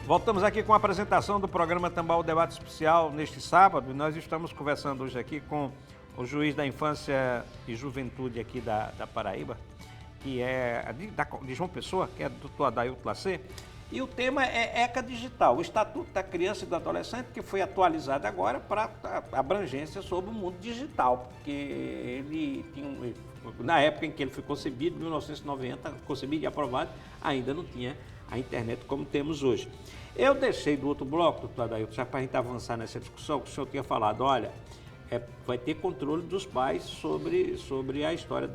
Voltamos aqui com a apresentação do programa Tambal Debate Especial neste sábado. Nós estamos conversando hoje aqui com o juiz da Infância e Juventude aqui da Paraíba, que é de João Pessoa, que é o doutor Adailto Lacer. E o tema é ECA Digital, o Estatuto da Criança e do Adolescente, que foi atualizado agora para abrangência sobre o mundo digital, porque ele tinha, na época em que ele foi concebido, em 1990, concebido e aprovado, ainda não tinha a internet como temos hoje. Eu deixei do outro bloco, doutor Adailto, já para a gente avançar nessa discussão, que o senhor tinha falado, olha, vai ter controle dos pais sobre a história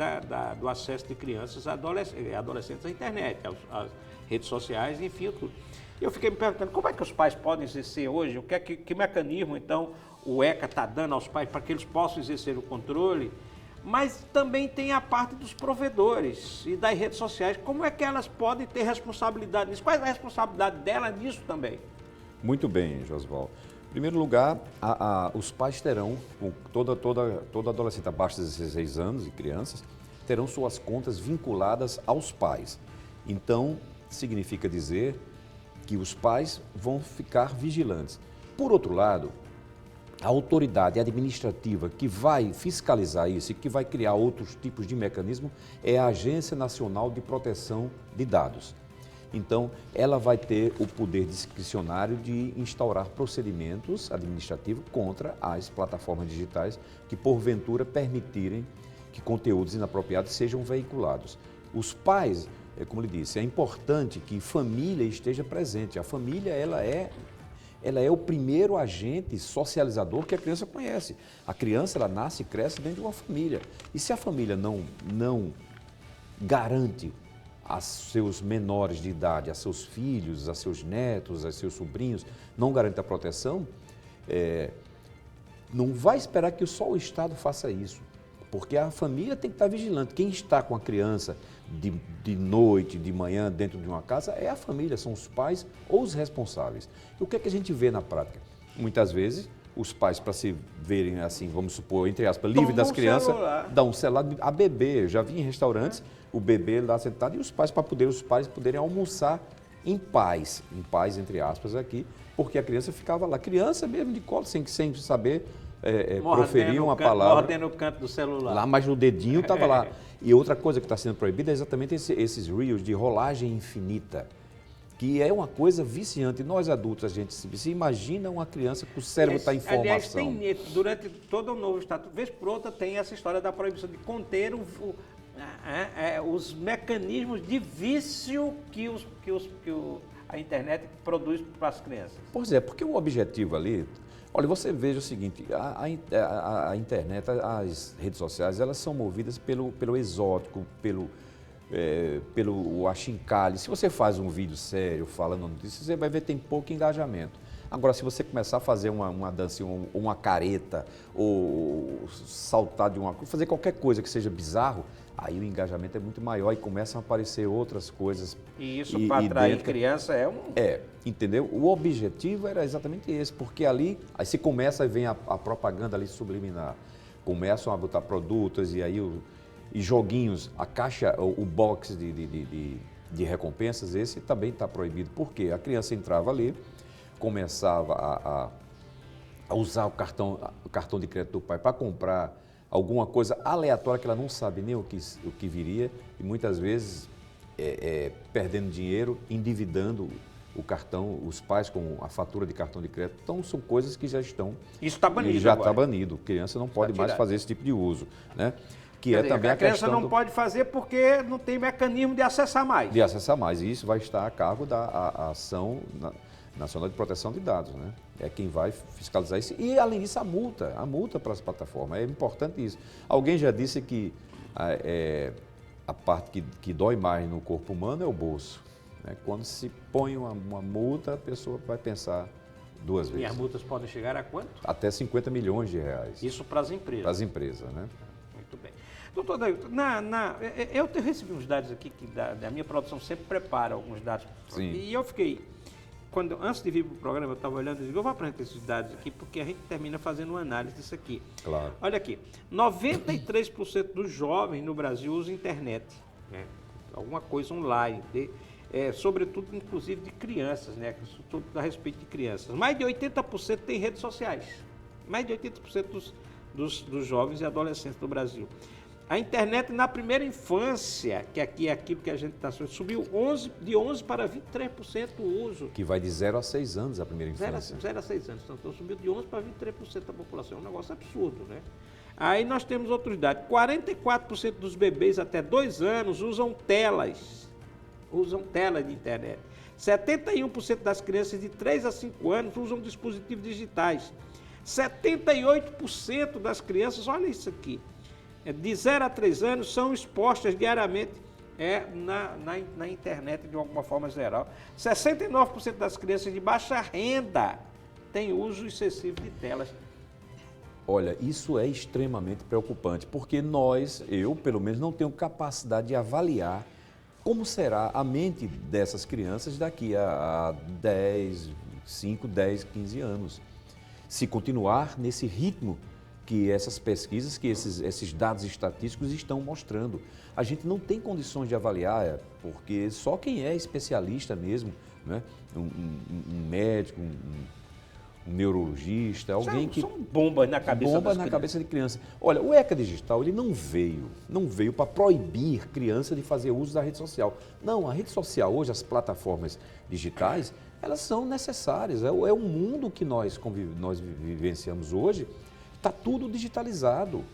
do acesso de crianças e adolescentes à internet, às redes sociais, enfim, tudo. E eu fiquei me perguntando, como é que os pais podem exercer hoje, que mecanismo, então, o ECA está dando aos pais para que eles possam exercer o controle, mas também tem a parte dos provedores e das redes sociais, como é que elas podem ter responsabilidade nisso? Qual é a responsabilidade dela nisso também? Muito bem, Josval. Em primeiro lugar, os pais terão, todo adolescente abaixo de 16 anos e crianças, terão suas contas vinculadas aos pais. Então, significa dizer que os pais vão ficar vigilantes. Por outro lado, a autoridade administrativa que vai fiscalizar isso e que vai criar outros tipos de mecanismo é a Agência Nacional de Proteção de Dados. Então, ela vai ter o poder discricionário de instaurar procedimentos administrativos contra as plataformas digitais que, porventura, permitirem que conteúdos inapropriados sejam veiculados. Os pais, como lhe disse, é importante que família esteja presente. A família, ela é o primeiro agente socializador que a criança conhece. A criança, ela nasce e cresce dentro de uma família. E se a família não garante a seus menores de idade, a seus filhos, a seus netos, a seus sobrinhos, não garante a proteção, não vai esperar que só o Estado faça isso. Porque a família tem que estar vigilante. Quem está com a criança de noite, de manhã, dentro de uma casa, é a família, são os pais ou os responsáveis. E o que é que a gente vê na prática? Muitas vezes, os pais, para se verem assim, vamos supor, entre aspas, livre das crianças, dão um celular a bebê. Eu já vi em restaurantes o bebê lá sentado e os pais poderem almoçar em paz, entre aspas aqui, porque a criança ficava lá, criança mesmo de colo, sem saber proferir uma palavra. Mordendo o canto do celular. Lá, mas no dedinho estava lá. E outra coisa que está sendo proibida é exatamente esses reels de rolagem infinita, que é uma coisa viciante. Nós adultos, a gente se imagina uma criança que o cérebro está em formação. Aliás, durante todo o novo estatuto, vez por outra, tem essa história da proibição de conter os mecanismos de vício que a internet produz para as crianças. Pois é, porque o objetivo ali... Olha, você veja o seguinte, a internet, as redes sociais, elas são movidas pelo exótico, pelo achincalhe. Se você faz um vídeo sério falando disso, você vai ver que tem pouco engajamento. Agora, se você começar a fazer uma dança, uma careta, ou saltar de uma coisa, fazer qualquer coisa que seja bizarro, aí o engajamento é muito maior e começam a aparecer outras coisas. E isso para atrair criança entendeu? O objetivo era exatamente esse, porque aí se começa, vem a propaganda ali subliminar, começam a botar produtos e aí e joguinhos, a caixa, o box de recompensas, esse também está proibido. Por quê? A criança entrava ali, começava a usar o cartão de crédito do pai para comprar alguma coisa aleatória que ela não sabe nem o que viria e muitas vezes perdendo dinheiro, endividando o cartão, os pais com a fatura de cartão de crédito. Então, são coisas que já estão... Isso está banido já agora. Está banido. A criança não pode mais fazer esse tipo de uso, né? Que também a criança não pode fazer porque não tem mecanismo de acessar mais. De acessar mais. E isso vai estar a cargo da Ação Nacional de Proteção de Dados, né? É quem vai fiscalizar isso. E, além disso, a multa para as plataformas. É importante isso. Alguém já disse que a parte que dói mais no corpo humano é o bolso. Né? Quando se põe uma multa, a pessoa vai pensar duas vezes. E as multas podem chegar a quanto? Até 50 milhões de reais. Isso para as empresas? Para as empresas, né? Muito bem. Doutor Adailto, eu recebi uns dados aqui que da minha produção sempre prepara alguns dados. Sim. E eu fiquei... Antes de vir para o programa, eu estava olhando e digo, eu vou apresentar esses dados aqui, porque a gente termina fazendo uma análise disso aqui. Claro. Olha aqui, 93% dos jovens no Brasil usam internet, né? Alguma coisa online. sobretudo, inclusive, de crianças, né? Tudo a respeito de crianças. Mais de 80% tem redes sociais. Mais de 80% dos jovens e adolescentes do Brasil. A internet na primeira infância, que aqui é aquilo que a gente está subiu de 11% para 23% o uso. Que vai de 0 a 6 anos a primeira infância. 0 a 6 anos. Então subiu de 11% para 23% da população. É um negócio absurdo, né? Aí nós temos outros dados. 44% dos bebês até 2 anos usam telas de internet. 71% das crianças de 3 a 5 anos usam dispositivos digitais. 78% das crianças, olha isso aqui, de 0 a 3 anos são expostas diariamente na internet de alguma forma geral. 69% das crianças de baixa renda têm uso excessivo de telas. Olha, isso é extremamente preocupante, porque eu pelo menos não tenho capacidade de avaliar como será a mente dessas crianças daqui a 5, 10, 15 anos. Se continuar nesse ritmo que essas pesquisas, que esses dados estatísticos estão mostrando. A gente não tem condições de avaliar, porque só quem é especialista mesmo, né? um médico, um neurologista, alguém que... São bombas na cabeça cabeça de criança. Olha, o ECA Digital, ele não veio para proibir criança de fazer uso da rede social. Não, a rede social hoje, as plataformas digitais, elas são necessárias. É o mundo que nós vivenciamos hoje, está tudo digitalizado.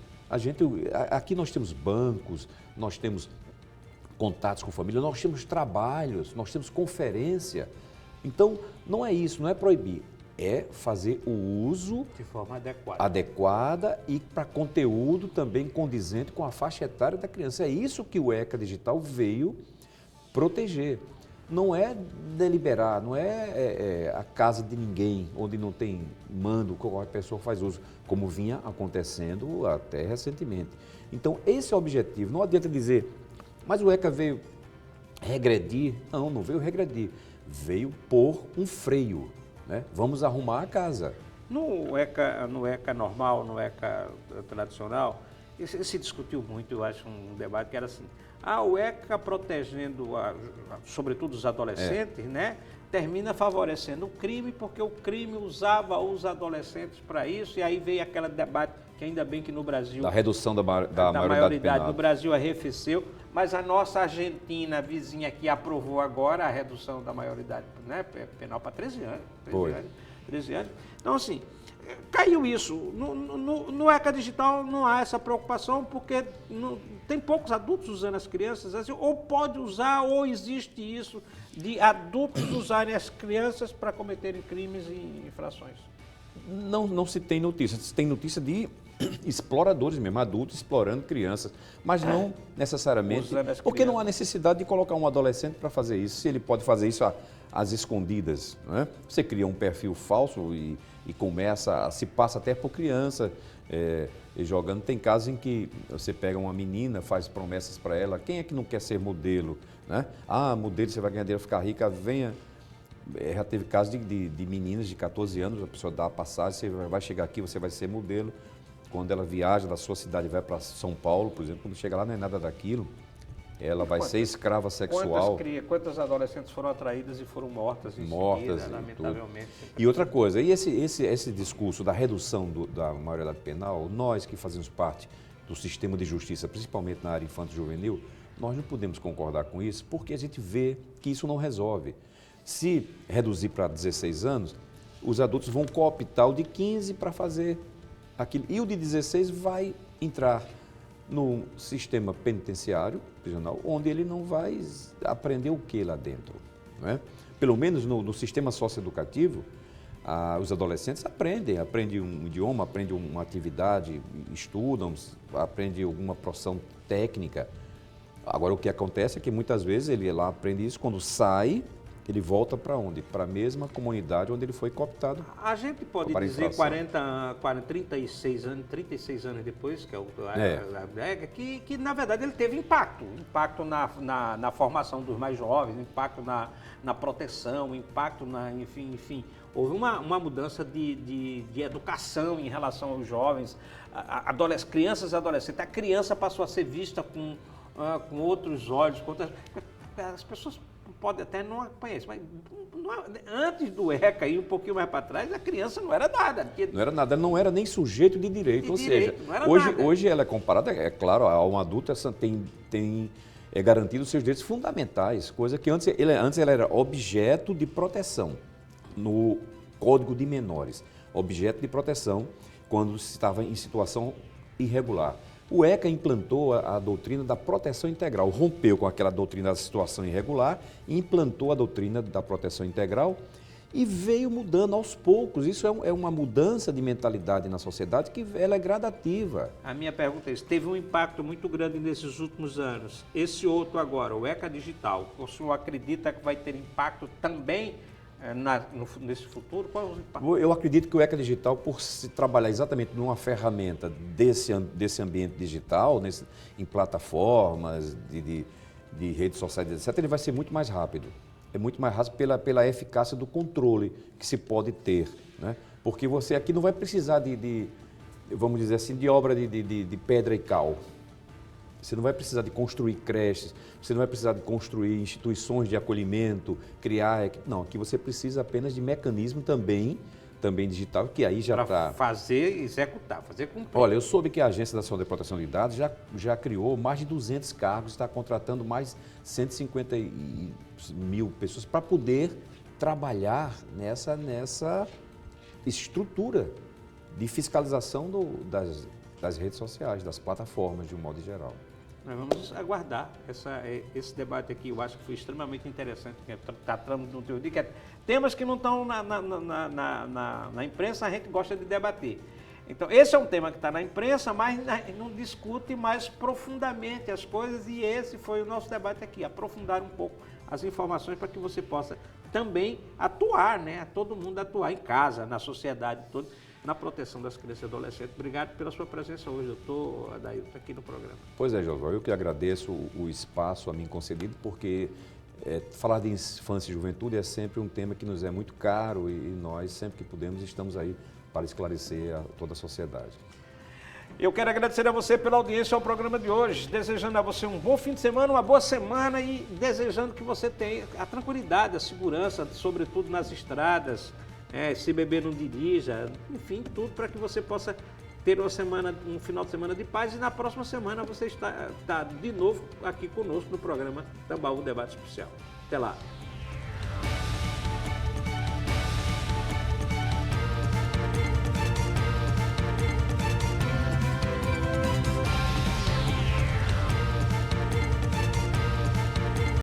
Aqui nós temos bancos, nós temos contatos com família, nós temos trabalhos, nós temos conferência. Então, não é isso, não é proibir. É fazer o uso de forma adequada e para conteúdo também condizente com a faixa etária da criança. É isso que o ECA Digital veio proteger. Não é deliberar, não é a casa de ninguém, onde não tem mando, qualquer pessoa faz uso, como vinha acontecendo até recentemente. Então, esse é o objetivo. Não adianta dizer, mas o ECA veio regredir. Não veio regredir. Veio pôr um freio. Né? Vamos arrumar a casa. No ECA normal, no ECA tradicional, se discutiu muito, eu acho, um debate que era assim, o ECA protegendo, sobretudo os adolescentes, né? Termina favorecendo o crime, porque o crime usava os adolescentes para isso, e aí veio aquele debate, que ainda bem que no Brasil... Da redução da maioridade penal. No Brasil arrefeceu, mas a nossa Argentina vizinha aqui aprovou agora a redução da maioridade, né, penal para 13 anos. 13 anos. Então, assim, caiu isso. No ECA Digital não há essa preocupação, porque tem poucos adultos usando as crianças, assim, ou pode usar, ou existe isso de adultos usarem as crianças para cometerem crimes e infrações. Não se tem notícia. Se tem notícia de exploradores mesmo, adultos explorando crianças, mas não necessariamente, porque não há necessidade de colocar um adolescente para fazer isso, se ele pode fazer isso às escondidas. Não é? Você cria um perfil falso e se passa até por criança, jogando. Tem casos em que você pega uma menina, faz promessas para ela, quem é que não quer ser modelo? Né? Modelo, você vai ganhar dinheiro, ficar rica, venha. Já teve casos de meninas de 14 anos, a pessoa dá a passagem, você vai chegar aqui, você vai ser modelo. Quando ela viaja da sua cidade e vai para São Paulo, por exemplo, quando chega lá não é nada daquilo, ela vai ser escrava sexual. Quantas adolescentes foram atraídas e foram mortas em seguida, lamentavelmente. E outra coisa, e esse discurso da redução da maioridade penal, nós que fazemos parte do sistema de justiça, principalmente na área infanto-juvenil, nós não podemos concordar com isso, porque a gente vê que isso não resolve. Se reduzir para 16 anos, os adultos vão cooptar o de 15 para fazer aquilo. E o de 16 vai entrar no sistema penitenciário, prisional, onde ele não vai aprender o que lá dentro. Não é? Pelo menos no sistema socioeducativo, os adolescentes aprendem um idioma, aprendem uma atividade, estudam, aprendem alguma profissão técnica. Agora, o que acontece é que muitas vezes ele lá aprende isso, quando sai, ele volta para onde? Para a mesma comunidade onde ele foi cooptado. A gente pode dizer 36 anos depois, que é que na verdade ele teve impacto na formação dos mais jovens, impacto na proteção, impacto enfim, houve uma mudança de educação em relação aos jovens, crianças e adolescentes. A criança passou a ser vista com outros olhos, as pessoas pode até não conhecer, mas antes do ECA ir um pouquinho mais para trás, a criança não era nada. Não era nada, não era nem sujeito de direito, ou seja, não era nada. hoje ela é comparada, é claro, a um adulto tem garantido os seus direitos fundamentais, coisa que antes ela era objeto de proteção no Código de Menores, objeto de proteção quando se estava em situação irregular. O ECA implantou a doutrina da proteção integral, rompeu com aquela doutrina da situação irregular, implantou a doutrina da proteção integral e veio mudando aos poucos. Isso é uma mudança de mentalidade na sociedade que ela é gradativa. A minha pergunta é isso, teve um impacto muito grande nesses últimos anos. Esse outro agora, o ECA Digital, o senhor acredita que vai ter impacto também nesse futuro? Qual é o impacto? Eu acredito que o ECA Digital, por se trabalhar exatamente numa ferramenta desse ambiente digital, em plataformas de redes sociais, etc., ele vai ser muito mais rápido. É muito mais rápido pela eficácia do controle que se pode ter, né? Porque você aqui não vai precisar vamos dizer assim, de obra de pedra e cal. Você não vai precisar de construir creches, você não vai precisar de construir instituições de acolhimento, criar... Não, aqui você precisa apenas de mecanismo também digital, que aí já está... Executar, fazer cumprir. Olha, eu soube que a Agência Nacional de Proteção de Dados já criou mais de 200 cargos, está contratando mais 150 mil pessoas para poder trabalhar nessa estrutura de fiscalização das redes sociais, das plataformas, de um modo geral. Nós vamos aguardar esse debate aqui. Eu acho que foi extremamente interessante, que tratamos no teu dia, que temas que não estão na imprensa, a gente gosta de debater. Então, esse é um tema que está na imprensa, mas não discute mais profundamente as coisas, e esse foi o nosso debate aqui, aprofundar um pouco as informações para que você possa também atuar, né? Todo mundo atuar em casa, na sociedade toda, na proteção das crianças e adolescentes. Obrigado pela sua presença hoje, doutor Adailton, aqui no programa. Pois é, Josué, eu que agradeço o espaço a mim concedido, porque falar de infância e juventude é sempre um tema que nos é muito caro e nós, sempre que podemos, estamos aí para esclarecer a toda a sociedade. Eu quero agradecer a você pela audiência ao programa de hoje, desejando a você um bom fim de semana, uma boa semana e desejando que você tenha a tranquilidade, a segurança, sobretudo nas estradas, se beber não dirija, enfim, tudo para que você possa ter um final de semana de paz, e na próxima semana você está de novo aqui conosco no programa Tambaú Debate Especial. Até lá.